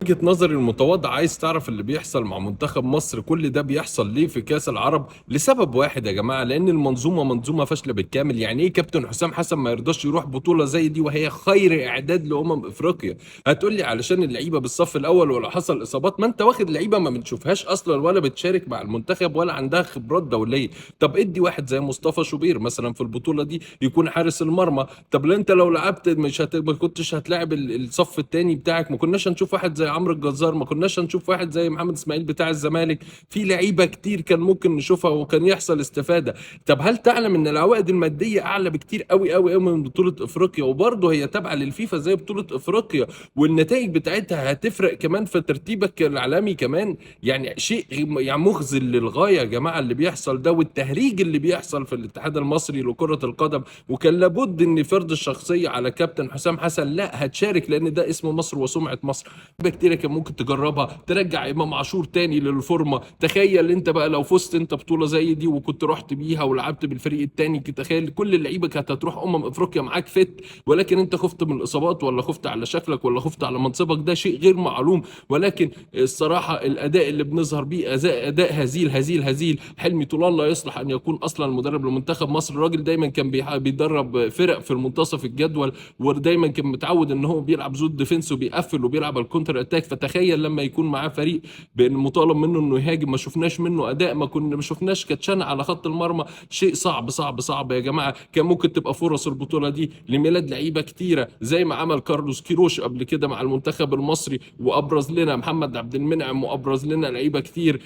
وجهة نظري المتواضعة، عايز تعرف اللي بيحصل مع منتخب مصر كل ده بيحصل ليه في كأس العرب؟ لسبب واحد يا جماعة، لأن المنظومة منظومة فاشلة بالكامل. يعني إيه كابتن حسام حسن ما يرضاش يروح بطولة زي دي وهي خير إعداد أفريقيا؟ هتقول لي علشان اللعيبة بالصف الأول ولا حصل إصابات؟ ما أنت واخد لعيبة ما بنشوفهاش أصلا ولا بتشارك مع المنتخب ولا عندها خبرات دولية. طب ادي واحد زي مصطفى شوبير مثلا في البطولة دي يكون حارس المرمى. طب لا انت لو لعبت مش ما كنتش هتلاعب الصف الثاني بتاعك، ما كناش هنشوف واحد زي عمرو الجزار، ما كناش هنشوف واحد زي محمد اسماعيل بتاع الزمالك. في لعيبه كتير كان ممكن نشوفها وكان يحصل استفاده. طب هل تعلم ان العوائد الماديه اعلى بكتير قوي قوي قوي من بطوله افريقيا؟ وبرضه هي تابعه للفيفا زي بطوله افريقيا، والنتائج بتاعتها هتفرق كمان في ترتيبك العالمي كمان. يعني شيء يعني مخزن للغايه يا جماعه اللي بيحصل ده، والتهريج اللي بيحصل في الاتحاد المصري لكره القدم. وكان لابد ان فرض الشخصيه على كابتن حسام حسن، لا هتشارك لان ده اسم مصر وسمعه مصر. لعيبه كتيره كان ممكن تجربها، ترجع امام عاشور تاني للفورمه. تخيل انت بقى لو فزت انت بطوله زي دي وكنت رحت بيها ولعبت بالفريق التاني، تخيل كل اللعيبه كانت هتروح افريقيا معاك فت. ولكن انت خفت من الاصابات ولا خفت على شكلك ولا خفت على منصبك؟ ده شيء غير معلوم. ولكن الصراحه الاداء اللي بنظهر بيه اداء هزيل هزيل هزيل. حلمي طولان لا يصلح ان يكون اصلا مدرب لمنتخب مصر. الراجل دايما كان بيدرب فرق في المنتصف الجدول، ودايما كان متعود ان هو بيلعب زود ديفنس وبيقفل وبيلعب الكونتر اتاك. فتخيل لما يكون معاه فريق بان مطالب منه انه يهاجم، ما شفناش منه اداء، ما شفناش كاتشان على خط المرمى. شيء صعب صعب صعب يا جماعه. كان ممكن تبقى فرص البطوله دي لميلاد لعيبه كتيره زي ما عمل كارلوس كيروش قبل كده مع المنتخب المصري، وابرز لنا محمد عبد المنعم، وابرز لنا لعيبه كتير.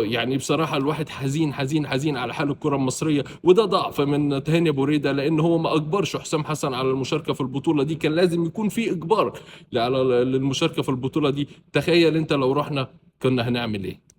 يعني بصراحه الواحد حزين حزين حزين على حال الكره المصريه، وده ضعف من تهاني ابو ريده، لان هو ما اجبرش حسام حسن على المشاركه في البطوله دي. كان لازم يكون في اجبار على للمشاركه في البطوله دي. تخيل انت لو رحنا كنا هنعمل ايه؟